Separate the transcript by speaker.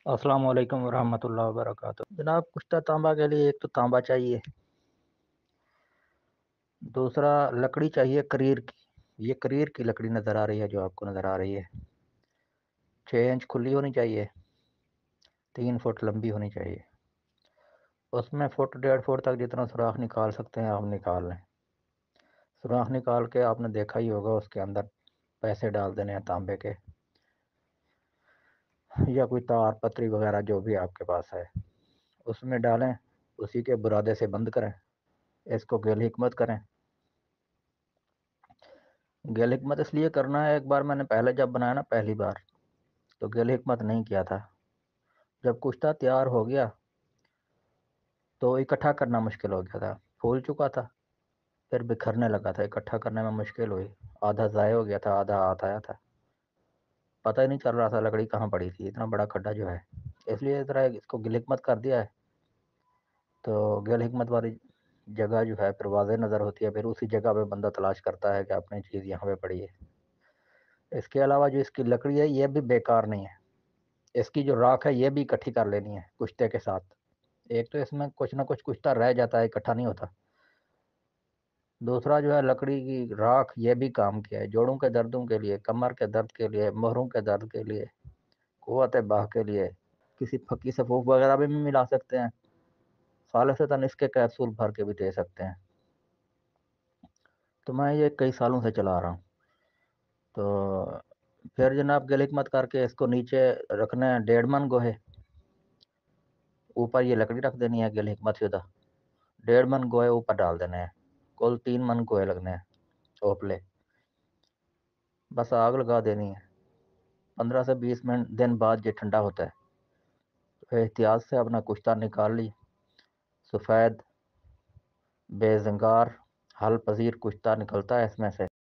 Speaker 1: السلام علیکم ورحمۃ اللہ وبرکاتہ جناب، کشتہ تانبا کے لیے ایک تو تانبا چاہیے، دوسرا لکڑی چاہیے کریر کی۔ یہ کریر کی لکڑی نظر آ رہی ہے جو آپ کو نظر آ رہی ہے، 6 انچ کھلی ہونی چاہیے، 3 فٹ لمبی ہونی چاہیے۔ اس میں فٹ 1.5 فٹ تک جتنا سوراخ نکال سکتے ہیں آپ نکال لیں۔ سوراخ نکال کے آپ نے دیکھا ہی ہوگا، اس کے اندر پیسے ڈال دینے ہیں تانبے کے، یا کوئی تار پتری وغیرہ جو بھی آپ کے پاس ہے اس میں ڈالیں، اسی کے برادے سے بند کریں، اس کو گیل حکمت کریں۔ گیل حکمت اس لیے کرنا ہے، ایک بار میں نے پہلے جب بنایا نا پہلی بار، تو گیل حکمت نہیں کیا تھا۔ جب کشتہ تیار ہو گیا تو اکٹھا کرنا مشکل ہو گیا تھا، پھول چکا تھا، پھر بکھرنے لگا تھا، اکٹھا کرنے میں مشکل ہوئی، آدھا ضائع ہو گیا تھا، آدھا ہاتھ آیا تھا، پتہ ہی نہیں چل رہا تھا لکڑی کہاں پڑی تھی، اتنا بڑا کھڈا جو ہے۔ اس لیے ذرا اس کو گیل حکمت کر دیا ہے تو گیل حکمت والی جگہ جو ہے پھر واضح نظر ہوتی ہے، پھر اسی جگہ پہ بندہ تلاش کرتا ہے کہ اپنی چیز یہاں پہ پڑی ہے۔ اس کے علاوہ جو اس کی لکڑی ہے یہ بھی بیکار نہیں ہے، اس کی جو راکھ ہے یہ بھی اکٹھی کر لینی ہے کشتے کے ساتھ۔ ایک تو اس میں کچھ نہ کچھ کشتہ رہ جاتا ہے، اکٹھا نہیں ہوتا۔ دوسرا جو ہے لکڑی کی راکھ یہ بھی کام کیا ہے، جوڑوں کے دردوں کے لیے، کمر کے درد کے لیے، مہروں کے درد کے لیے، قوت باہ کے لیے، کسی پھکی صفوف وغیرہ بھی ملا سکتے ہیں، خالصتاً اس کے کیپسول بھر کے بھی دے سکتے ہیں۔ تو میں یہ کئی سالوں سے چلا رہا ہوں۔ تو پھر جناب گیل حکمت کر کے اس کو نیچے رکھنا ہے 1.5 من گوہے، اوپر یہ لکڑی رکھ دینی ہے گیل حکمت شدہ، 1.5 من گوہے اوپر ڈال دینے ہیں، کل 3 من گوہے لگنے ہیں اوپلے۔ بس آگ لگا دینی ہے، 15 سے 20 دن بعد یہ ٹھنڈا ہوتا ہے تو احتیاط سے اپنا کشتہ نکال لی۔ سفید بے زنگار حل پذیر کشتہ نکلتا ہے اس میں سے،